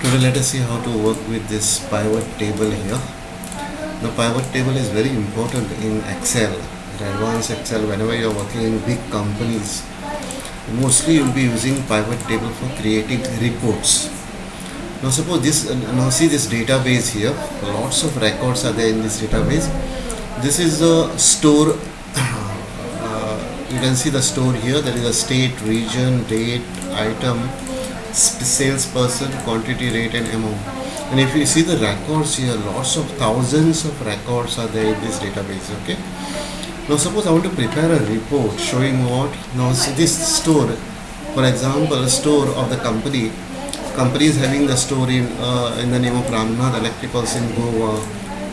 Today let us see how to work with this pivot table here. The pivot table is very important in Excel, in advanced Excel. Whenever you are working in big companies, mostly you will be using pivot table for creating reports. Now suppose this, now see this database here, lots of records are there in this database. This is a store. You can see the store here. There is a state, region, date, item, salesperson, quantity, rate and amount. And if you see the records here, lots of thousands of records are there in this database. Okay. Now suppose I want to prepare a report showing what. Now see this store, for example, a store of the company. Company is having the store in the name of Ramnath Electricals in Goa,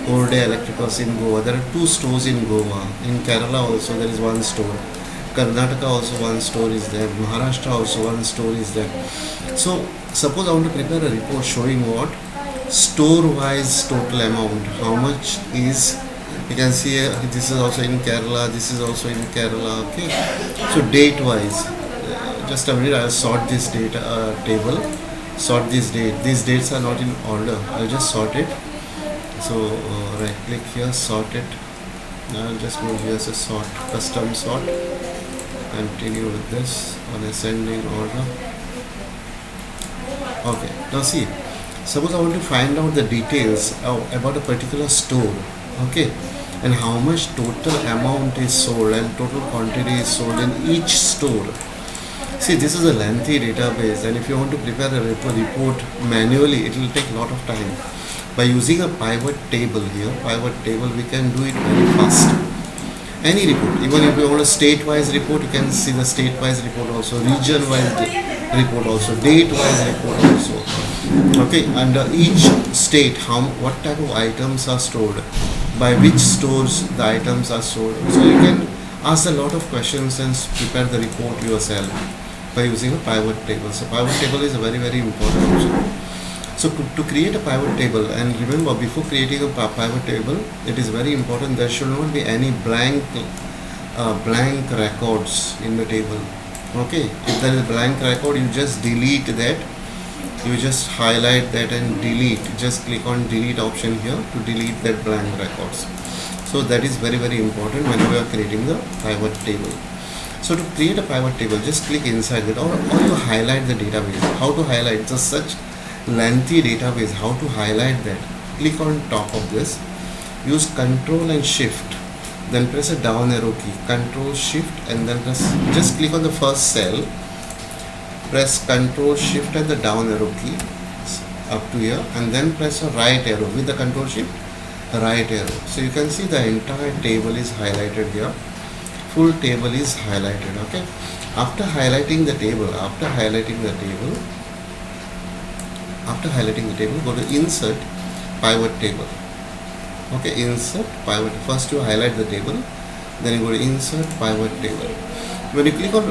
Korde Electricals in Goa. There are 2 stores in Goa. In Kerala also there is 1 store. Karnataka also 1 store is there. Maharashtra also 1 store is there. So suppose I want to prepare a report showing what store wise total amount, how much is, you can see this is also in Kerala, this is also in Kerala. Okay, so date wise, just a minute, I'll sort this data table, sort this date. These dates are not in order, I'll just sort it. So right click here, sort it. I'll just go here as a sort, custom sort. Continue with this on ascending order. Okay, now see, suppose I want to find out the details about a particular store, okay, and how much total amount is sold and total quantity is sold in each store. See, this is a lengthy database, and if you want to prepare a report manually, it will take a lot of time. By using a pivot table here, we can do it very fast. Any report, even if you want a state-wise report, you can see the state-wise report also, region-wise report also, date-wise report also. Okay, under each state, what type of items are stored, by which stores the items are stored. So you can ask a lot of questions and prepare the report yourself by using a pivot table. So pivot table is a very, very important option. So to create a pivot table, and remember, before creating a pivot table, it is very important there should not be any blank records in the table. Okay, if there is blank record, you just delete that. You just highlight that and delete. Just click on delete option here to delete that blank records. So that is very, very important when we are creating the pivot table. So to create a pivot table, just click inside it, or you highlight the database. How to highlight? Just such lengthy database, how to highlight that? Click on top of this, use Ctrl and Shift, then press a down arrow key, Ctrl Shift, and then just click on the first cell, press Ctrl Shift and the down arrow key up to here, and then press a right arrow with the Ctrl Shift, right arrow. So you can see the entire table is highlighted here, full table is highlighted. Okay, after highlighting the table, go to insert pivot table. Okay, insert pivot. First you highlight the table, then you go to insert pivot table. When you click on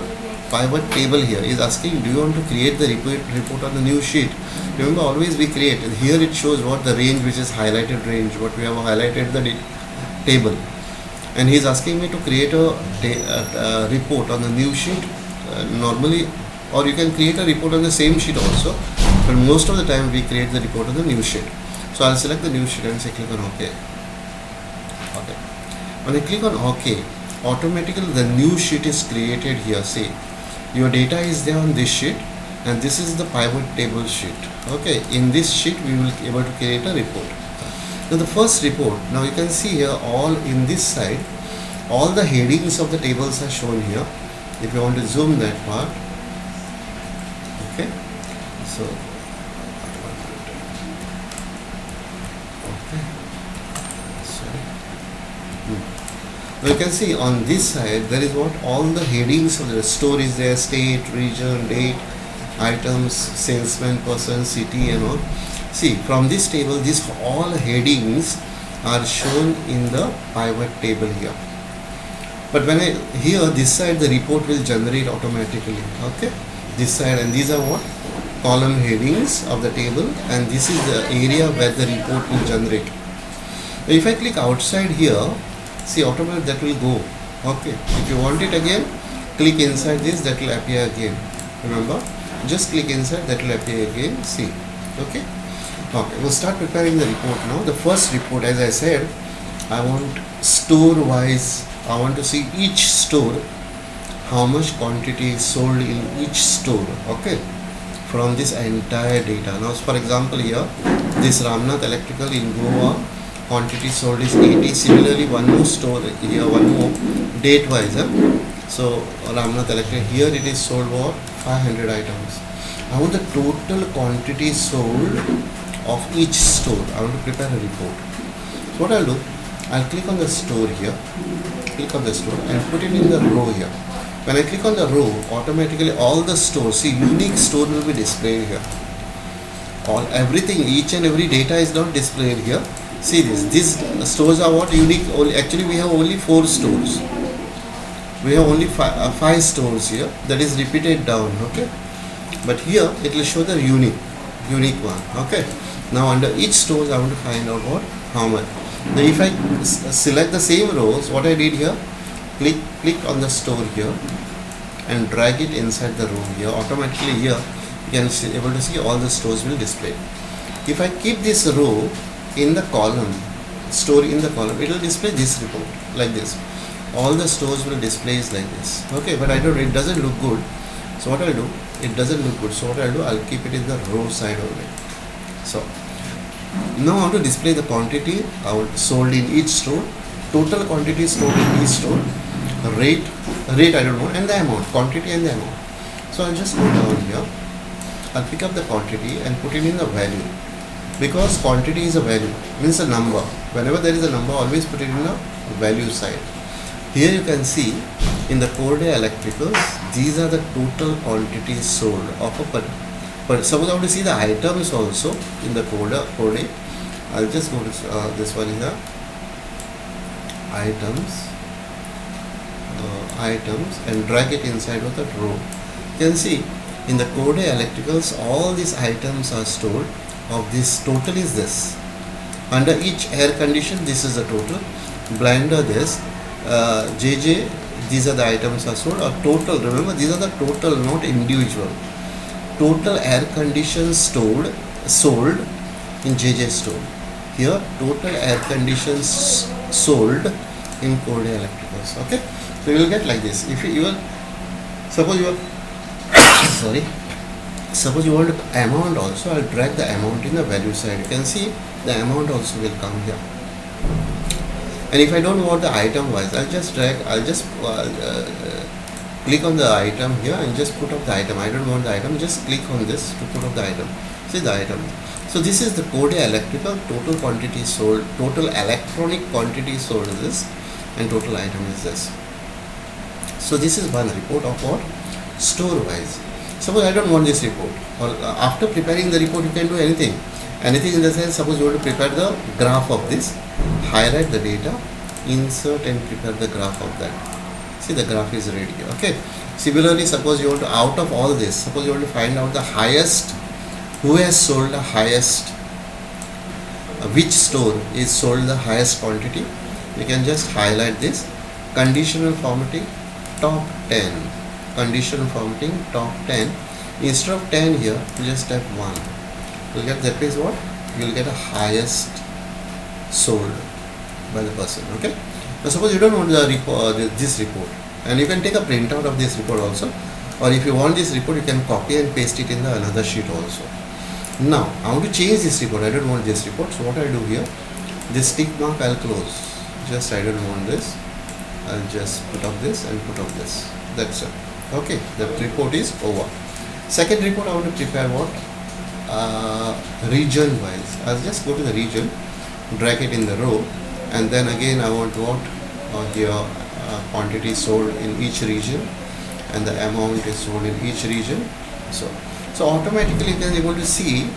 pivot table here, is asking, do you want to create the report on the new sheet? Remember, always we create. Here it shows what the range, which is highlighted range, what we have highlighted the table, and he is asking me to create a report on the new sheet. Normally, or you can create a report on the same sheet also, but most of the time we create the report on the new sheet. So I'll select the new sheet and say click on OK. Okay. When I click on OK, automatically the new sheet is created here. See, your data is there on this sheet, and this is the pivot table sheet. Okay, in this sheet we will be able to create a report. Now the first report, now you can see here, all in this side, all the headings of the tables are shown here. If you want to zoom that part, okay, so now you can see on this side there is what all the headings of the store is there, state, region, date, items, salesman, person, city and all. See, from this table, these all headings are shown in the pivot table here. But when here this side, the report will generate automatically. Okay, this side, and these are what column headings of the table, and this is the area where the report will generate. If I click outside here, see, automatically that will go. Okay, if you want it again, click inside this, that will appear again. Remember, just click inside, that will appear again. See, Okay. Okay, we'll start preparing the report now. The first report, as I said, I want store wise. I want to see each store, how much quantity is sold in each store. Okay, from this entire data. Now, for example, here this Ramnath Electrical in Goa, quantity sold is 80. Similarly, one more store here, one more date wise. So Ramnath Electrical here it is sold for 500 items. I want the total quantity sold of each store. I want to prepare a report. So what I'll do, I'll click on the store here, click on the store and put it in the row here. When I click on the row, automatically all the stores, see, unique store will be displayed here. Everything, each and every data is not displayed here. See this, these stores are what unique. Actually we have only 4 stores. We have only 5 stores here, that is repeated down. Okay, but here it will show the unique one. Okay, now under each stores I want to find out how much. Now if I select the same rows, what I did here, click on the store here and drag it inside the row here. Automatically here you can able to see all the stores will display. If I keep this row in the column, store in the column, it will display this report like this. All the stores will display like this. Okay, but it doesn't look good. So what I'll do, it doesn't look good. So what I'll do, I'll keep it in the row side only. So now I want to display the quantity sold in each store, total quantity sold in each store, rate I don't know, and the amount, quantity and the amount. So I'll just go down here, I'll pick up the quantity and put it in the value, because quantity is a value, means a number. Whenever there is a number, always put it in the value side. Here you can see in the Corday Electricals, these are the total quantities sold of a but suppose I want to see the items also in the Corday. I'll just go to this one here, items and drag it inside of that row. You can see in the Corday Electricals all these items are stored. Of this total is this. Under each air condition, this is the total. Blender this. JJ, these are the items are sold, or total. Remember, these are the total, not individual. Total air conditions sold in JJ store. Here, total air conditions sold in Corday Electricals. Okay, so you will get like this. If you are, suppose you want the amount also, I'll drag the amount in the value side. You can see the amount also will come here. And if I don't want the item wise, I'll just click on the item here and just put up the item. I don't want the item, just click on this to put up the item. See the item. So this is the Corday Electrical total quantity sold, total electronic quantity sold is this, and total item is this. So this is one report of what? Store wise. Suppose I don't want this report, or after preparing the report you can do anything in the sense, suppose you want to prepare the graph of this, highlight the data, insert and prepare the graph of that. See, the graph is ready. Okay, similarly, suppose you want to, out of all this, suppose you want to find out the highest, who has sold the highest, which store is sold the highest quantity. You can just highlight this, conditional formatting top 10, conditional formatting top 10. Instead of 10 here, you just type 1. You'll get, that is what? You'll get a highest sold by the person. Okay. Now suppose you don't want the report, this report, and you can take a printout of this report also, or if you want this report, you can copy and paste it in the another sheet also. Now I want to change this report. I don't want this report. So what I do here, this tick mark I'll close. Just I don't want this. I'll just put up this and put up this. That's it. Okay. The report is over. Second report I want to prepare what? Region wise. I'll just go to the region, drag it in the row, and then again I want what here quantity sold in each region and the amount is sold in each region. So automatically you can able to see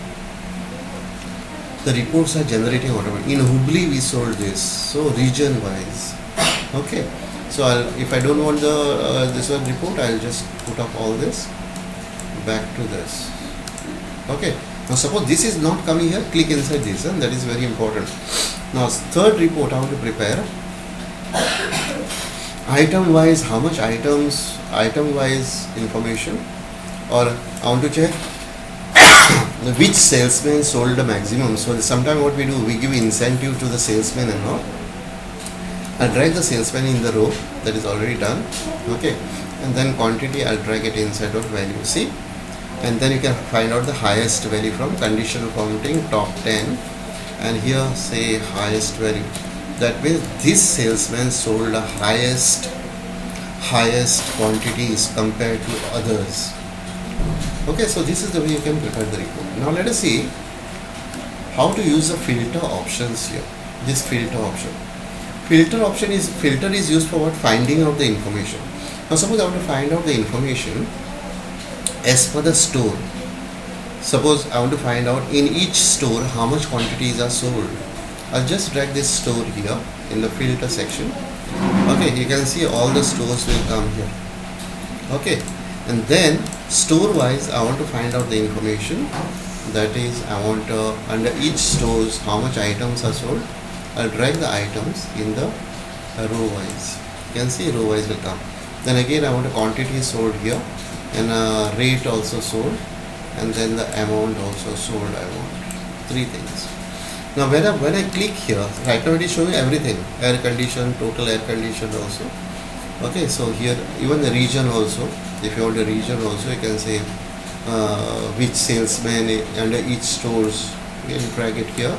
the reports are generating automatically. In Hubli we sold this, so region wise. Okay, so if I don't want the this one report, I'll just put up all this back to this. Okay, now suppose this is not coming here, click inside this, and that is very important. Now third report I want to prepare, item wise, how much items, item wise information, or I want to check which salesman sold the maximum. So sometimes what we do, we give incentive to the salesman and all. I'll drag the salesman in the row that is already done. Okay, and then quantity I'll drag it inside of value. See, and then you can find out the highest value from conditional formatting, top 10, and here say highest value. That means this salesman sold the highest quantities compared to others. Okay, so this is the way you can prepare the report. Now let us see how to use the filter options here. This filter option. Filter is used for what? Finding out the information. Now suppose I want to find out the information as per the store. Suppose I want to find out in each store how much quantities are sold. I'll just drag this store here in the filter section. Okay, you can see all the stores will come here. Okay, and then store wise I want to find out the information. That is, I want under each stores how much items are sold. I'll drag the items in the row wise. You can see row wise will come. Then again I want a quantity sold here, and a rate also sold, and then the amount also sold. I want three things. Now when I click here, right now it is showing everything, air condition, total air condition also. Okay, so here even the region also, if you want the region also, you can say which salesman under each stores, you can drag it here.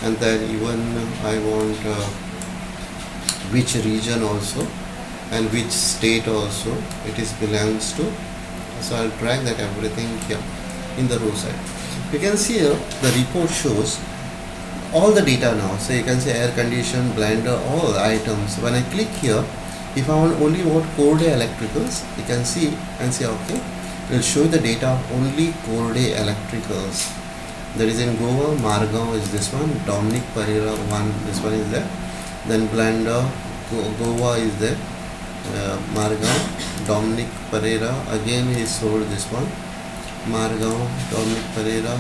And then even I want which region also and which state also it is belongs to. So I'll drag that everything here in the row side. You can see here the report shows all the data now. So you can say air condition, blender, all the items. When I click here, if I only want core day electricals, you can see and say okay, it will show the data of only core day electricals. That is in Goa, Margao is this one, Dominic Pereira one, this one is there. Then blender, Goa is there, Margao, Dominic Pereira, again he sold this one, Margao, Dominic Pereira,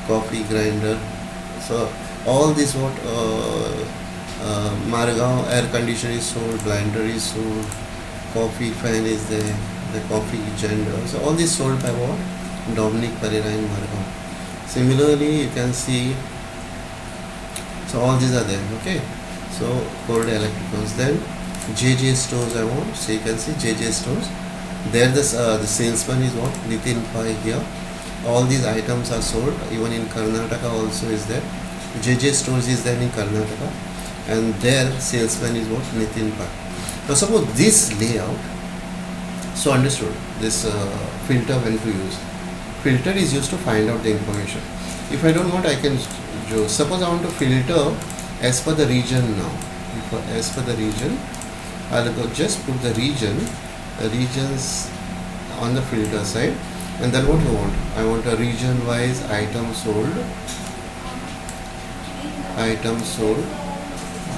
coffee grinder. So all this what Margao air conditioner is sold, blender is sold, coffee fan is there, the coffee gender. So all this sold by what? Dominic Pereira in Margao. Similarly, you can see, so all these are there. Okay, so core day electricals. Then JJ stores I want. So you can see JJ stores. There the salesman is what? Nitin Pai here. All these items are sold. Even in Karnataka also is there. JJ stores is there in Karnataka, and their salesman is what? Nitin Pai. Now suppose this layout. So understood this filter when to use. Filter is used to find out the information. If I don't want, I can suppose I want to filter as per the region now. As per the region, I'll go just put the regions on the filter side, and then what you want? I want a region wise item sold.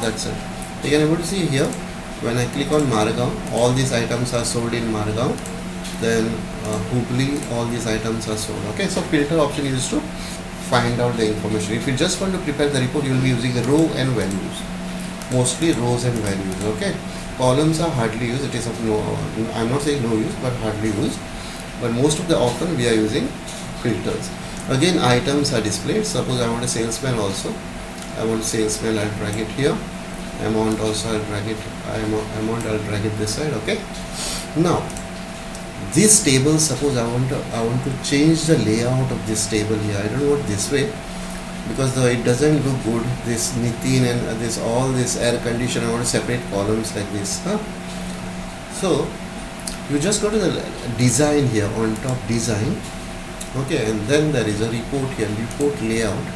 That's it. You can able to see here when I click on Margao, all these items are sold in Margao. Then Hubli, all these items are sold. Okay, so filter option is to find out the information. If you just want to prepare the report, you will be using the row and values, mostly rows and values. Okay, columns are hardly used. It is of no, I'm not saying no use, but hardly used. But most of the often we are using filters. Again, items are displayed. Suppose I want a salesman also. I want salesman. I'll drag it here. Amount also I'll drag it. Amount I'll drag it this side. Okay. Now this table, suppose I want to change the layout of this table here. I don't want this way because it doesn't look good. This Nitin and this all this air condition, I want to separate columns like this. So you just go to the design here, on top design. Okay, and then there is a report here, report layout,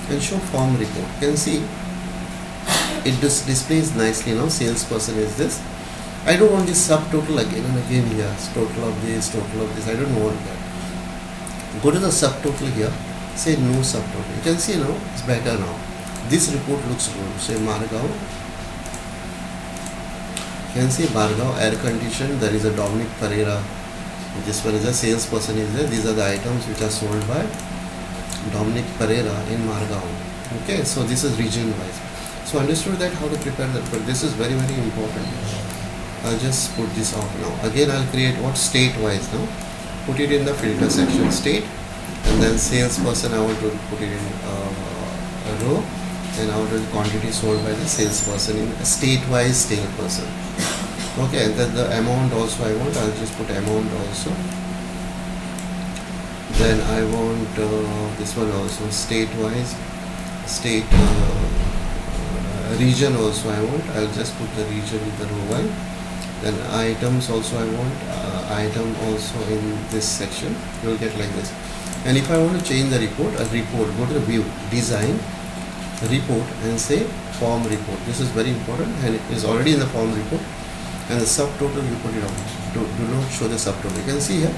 and show form report. You can see it just displays nicely now. Salesperson is this. I don't want this subtotal again and again here. Total of this, total of this. I don't want that. Go to the subtotal here. Say no subtotal. You can see now it's better now. This report looks good. Say Margao. You can see Margao air condition. There is a Dominic Pereira. This one is a salesperson is there. These are the items which are sold by Dominic Pereira in Margao. Okay, so this is region wise. So understood that how to prepare that, but this is very important. I'll just put this off now. Again, I'll create what state wise now. put it in the filter section, state, and then salesperson I want to put it in a row, and I want to quantity sold by the salesperson in a state-wise salesperson. Okay, and then the amount also I'll just put amount also. Then I want this one also state-wise, state region also I'll just put the region in the row 1. Then items also I want item also in this section. You will get like this. And if I want to change the report, go to the view, design, report, and say form report. This is very important, and it is already in the form report. And the subtotal you put it on. Do not show the subtotal. You can see here.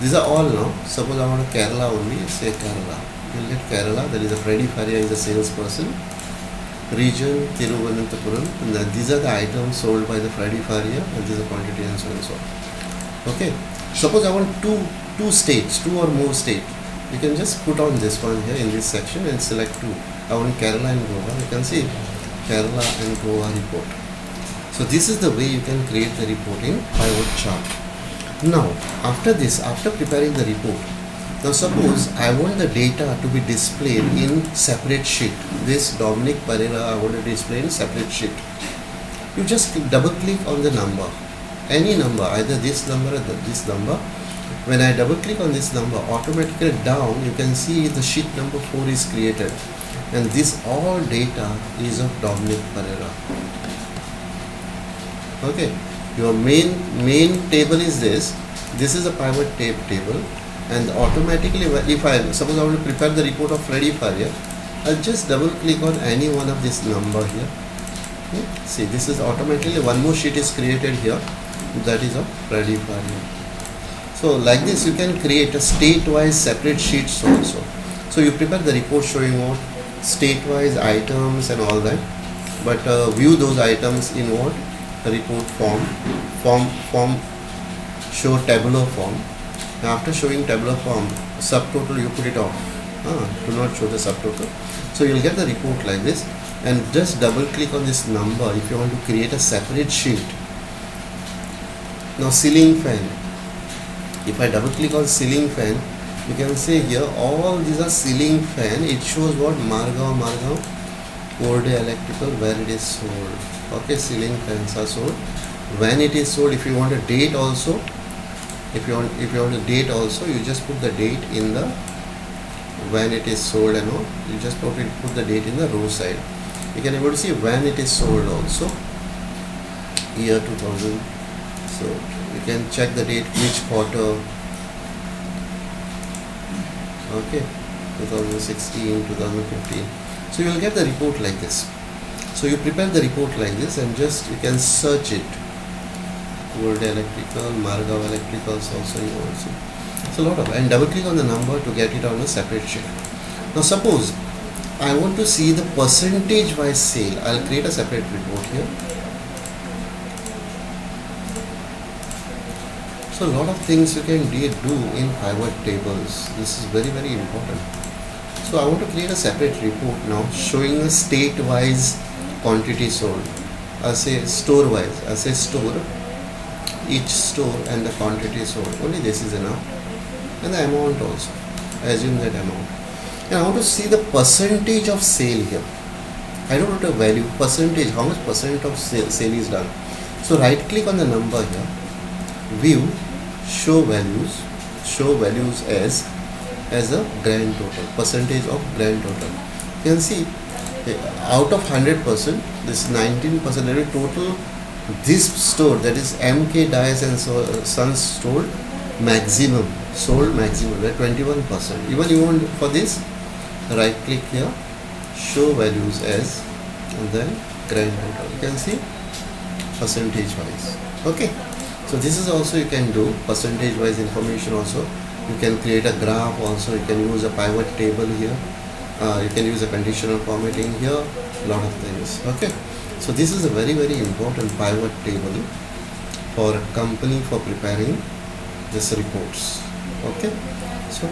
These are all now. Suppose I want Kerala only. Say Kerala. You will get Kerala. That is a Freddy Faria is a salesperson. Region Thiruvananthapuram, and then these are the items sold by the Freddy Faria, and this is a quantity and so on and so on. Okay. Suppose I want two states, 2 or more states. You can just put on this one here in this section and select 2. I want Kerala and Goa. You can see Kerala and Goa report. So this is the way you can create the report in pivot chart. Now after this, after preparing the report, now suppose I want the data to be displayed in separate sheet. This Dominic Pereira I want to display in separate sheet. You just double click on the number, any number, either this number or this number. When I double click on this number, automatically down you can see the sheet number 4 is created, and this all data is of Dominic Pereira. Okay, your main table is this. This is a pivot table, and automatically if I suppose I want to prepare the report of Freddy Faria, I'll just double click on any one of this number here. Okay. See, this is automatically one more sheet is created here, that is of Freddy Faria. So like this you can create a state-wise separate sheets also. So you prepare the report showing what state-wise items and all that, but view those items in what report form show tabular form. Now after showing tabular form, subtotal you put it off. Do not show the subtotal. So you'll get the report like this, and just double click on this number if you want to create a separate sheet. Now ceiling fan. If I double click on ceiling fan, you can see here all these are ceiling fan. It shows what Margaon, Orde Electrical, where it is sold. Okay, ceiling fans are sold. When it is sold, if you want a date also, if you want a date also, you just put the date in the when it is sold and all. You just put the date in the row side. You can able to see when it is sold also. Year 2000. So you can check the date, which quarter. Okay, 2016, 2015. So you will get the report like this. So you prepare the report like this, and just you can search it. World Electrical, Margaon Electricals also you want to see. It's a lot of, and double click on the number to get it on a separate sheet. Now suppose I want to see the percentage wise sale. I'll create a separate report here. So a lot of things you can do in pivot tables. This is very important. So I want to create a separate report now showing a state wise quantity sold. I say store wise. I say store, each store and the quantity sold. Only this is enough. And the amount also. I assume that amount. And I want to see the percentage of sale here. I don't want a value, percentage, how much percent of sale is done. So right click on the number here, view, show values as a grand total, percentage of grand total. You can see out of 100%, this 19% every total, this store, that is MK Dias and Sons sold maximum, that 21%. Even you want for this, right click here, show values as, and then grand total. You can see percentage wise. Okay, so this is also you can do percentage wise information also. You can create a graph also. You can use a pivot table here. You can use a conditional formatting here. Lot of things. Okay, so this is a very important pivot table for a company for preparing this reports. Okay, so